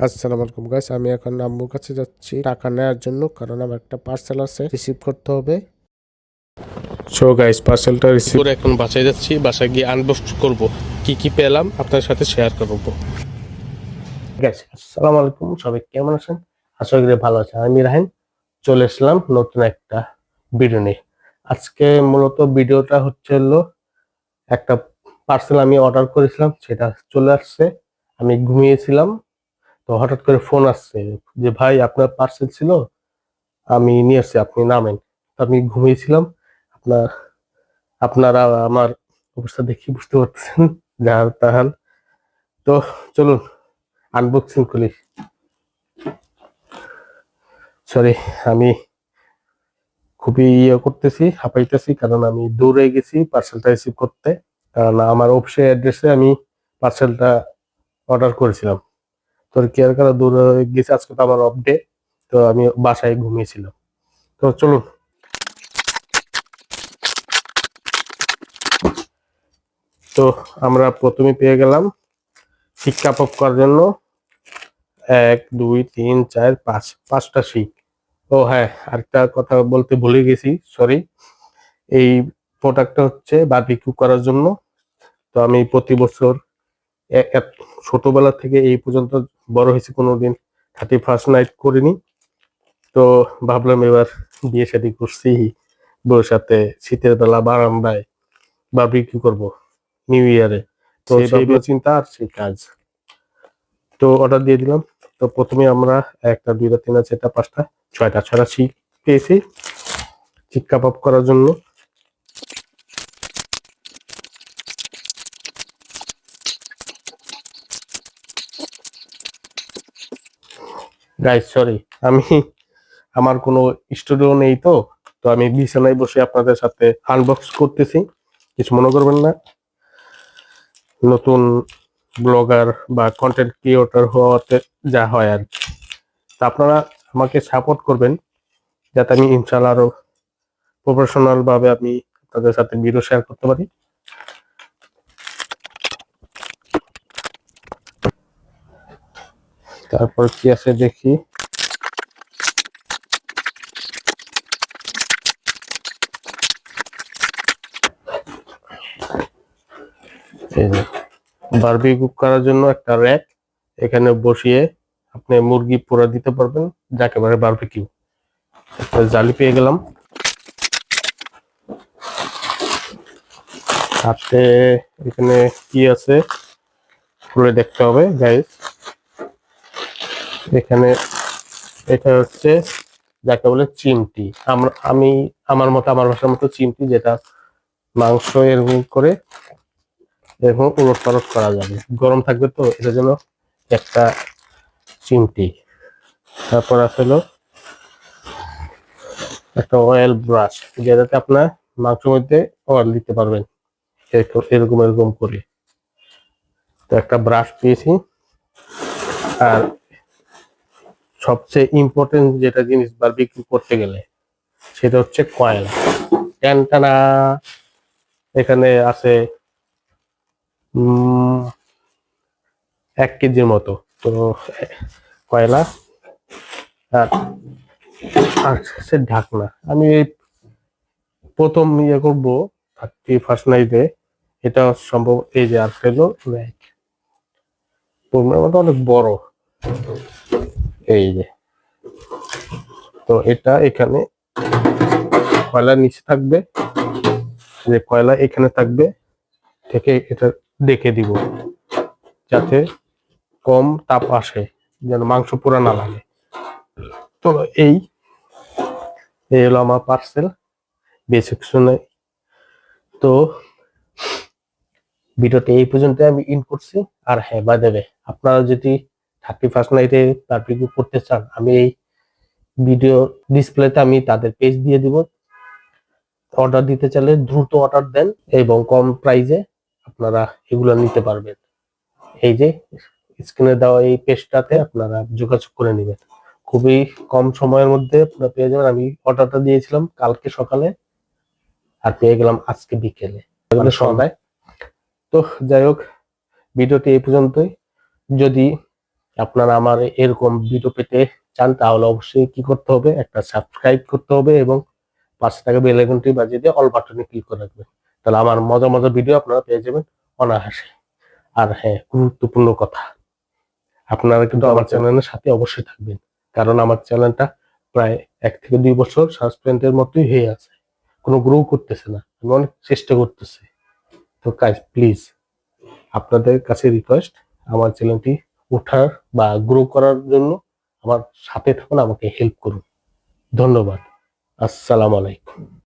আসসালামু আলাইকুম গাইস, আমি এখন আম্মুর কাছে যাচ্ছি টাকা নেওয়ার জন্য, কারণ আমার একটা পার্সেল আছে রিসিভ করতে হবে। সো গাইস, পার্সেলটা রিসিভ করে এখন বাসায় যাচ্ছি। বাসায় গিয়ে আনবক্স করব, কি কি পেলাম আপনার সাথে শেয়ার করব। গাইস আসসালামু আলাইকুম, সবাই কেমন আছেন? আশা করি ভালো আছেন। আমি রাহিন চলে এসলাম নতুন একটা ভিডিও নিয়ে। আজকে মূলত ভিডিওটা হচ্ছে একটা পার্সেল আমি অর্ডার করেছিলাম, সেটা চলে আসছে। আমি ঘুমিয়েছিলাম, তো হঠাৎ করে ফোন আসছে যে ভাই আপনার পার্সেল ছিল, আমি নিয়ে আসছি, আপনি নামেন। তো আমি ঘুমিয়েছিলাম। আপনার আপনারা আমার অবস্থা দেখি বুঝতে পারতেছেন যার তাহান। তো চলুন আনবক্সিং করি। সরি, আমি খুবই করতেছি, হাঁপাইতেছি, কারণ আমি দৌড়ে গেছি পার্সেলটা রিসিভ করতে। কারণ আমার অফিসের অ্যাড্রেসে আমি পার্সেলটা অর্ডার করেছিলাম। তো কেয়ার কারা দৌড়ে গেছি, আজকে তো আমার অফ ডে। তো আমি বাসায় ঘুমিয়েছিলাম। তো চলুন। তো আমরা প্রথমে পেয়ে গেলাম শিক কাবাব করার জন্য 1 2 3 4 5টা শিক। ও হ্যাঁ, আরেকটা কথা বলতে ভুলে গেছি, সরি। এই প্রোডাক্টটা হচ্ছে বারবিকিউ করার জন্য। তো আমি প্রতি বছর ছোটবেলা থেকে এই পর্যন্ত বড় হয়েছি, কোনোদিন 31st নাইট করিনি। তো ভাবলাম এবার বিয়ে শাদী করছি, বউর সাথে শীতের বেলা বারান্দায় বারবিকিউ করব নিউ ইয়ারে। তো সেই চিন্তা আর সেই কাজ। তো অর্ডার দিয়ে দিলাম। তো প্রথমে আমরা 1টা 2টা 3টা 4টা 5টা 6টা শিক পেয়েছি শিক কাবাব করার জন্য। গাইস সরি, আমি আমার কোনো স্টুডিও নেই, তো তো আমি বিছানায় বসে আপনাদের সাথে আনবক্স করতেছি, কিছু মনে করবেন না। নতুন ব্লগার বা কন্টেন্ট ক্রিয়েটর হওয়াতে যা হয় আর কি। তা আপনারা আমাকে সাপোর্ট করবেন, যাতে আমি ইনশাআল্লাহ আরো প্রফেশনাল ভাবে আমি আপনাদের সাথে ভিডিও শেয়ার করতে পারি। তারপর কি আছে দেখি। বারবিকিউ করার জন্য একটা র‍্যাক, এখানে বসিয়ে আপনি মুরগি পোড়া দিতে পারবেন, যাকে বলে বারবিকিউ। একটা জালি পেয়ে গেলাম। হাতে এখানে কি আছে খুলে দেখতে হবে গাইস। এখানে এটা হচ্ছে যাকে বলে চিমটি। আমি আমার মতো, আমার ভাষার মতো চিমটি, যেটা মাংস এরকম করে এরকম উলট পালট করা যাবে, গরম থাকবে তো এটার জন্য একটা চিমটি। তারপর আছে একটা অয়েল ব্রাশ, যেটাতে আপনার মাংসের মধ্যে অয়েল দিতে পারবেন এরকম এরকম করে। তো একটা ব্রাশ পেয়েছি। আর সবচেয়ে ইম্পর্টেন্ট যেটা জিনিস বারবিকিউ করতে গেলে, সেটা হচ্ছে কয়লা। টানা এখানে আছে 1 কেজির মতো। তো কয়লা আর আর হচ্ছে ঢাকনা। আমি এই প্রথম করবো 31st নাইটে। এটা সম্ভব এই যে আর ফেলো অনেক বড়, এই যে। তো এটা এখানে কয়লা নিচে থাকবে, যে কয়লা এখানে থাকবে, থেকে এটা দেখে দিব যাতে কম তাপ আসে, যেন মাংস পোড়া না লাগে। তো এই হলো আমার পার্সেল বেসিক শুনে। তো ভিডিওটা এই পর্যন্ত আমি ইন করছি। আর হ্যাঁ, বাই দ্য ওয়ে, আপনারা যদি 31st নাইটে বারবিকিউ করতে চান, আমি এই ভিডিও ডিসপ্লেতে আমি তাদের পেজ দিয়ে দিব। অর্ডার দিতে চাইলে দ্রুত অর্ডার দেন, এবং কম প্রাইসে আপনারা এগুলো নিতে পারবেন। এই যে স্ক্রিনে দেওয়া এই পেজটাতে আপনারা যোগাযোগ করে নেবেন, খুবই কম সময়ের মধ্যে আপনারা পেয়ে যাবেন। আমি অর্ডারটা দিয়েছিলাম কালকে সকালে, আর পেয়ে গেলাম আজকে বিকেলে, সন্ধ্যায়। তো যাই হোক, ভিডিওটি এই পর্যন্তই। যদি আপনারা আমার এরকম ভিডিও পেতে চান তাহলে অবশ্যই কি করতে হবে, একটা সাবস্ক্রাইব করতে হবে এবং পাশে থাকা বেল আইকনটি বাজিয়ে দিয়ে অল বাটনে ক্লিক করে রাখবেন। তাহলে আমার মজার মজার ভিডিও আপনারা পেয়ে যাবেন অনায়াসে। আর হ্যাঁ, গুরুত্বপূর্ণ কথা, আপনারা কিন্তু আমার চ্যানেলের সাথে অবশ্যই থাকবেন, কারণ আমার চ্যানেলটা প্রায় 1 থেকে 2 বছর সাসপেন্ডের মতোই হয়ে আছে, কোনো গ্রো করতেছে না। আমি অনেক চেষ্টা করতেছি। তো গাইস প্লিজ, আপনাদের কাছে রিকোয়েস্ট, আমার চ্যানেলটি ওঠার বা গ্রো করার জন্য আমার সাথে থাকুন, আমাকে হেল্প করুন। ধন্যবাদ। আসসালামু আলাইকুম।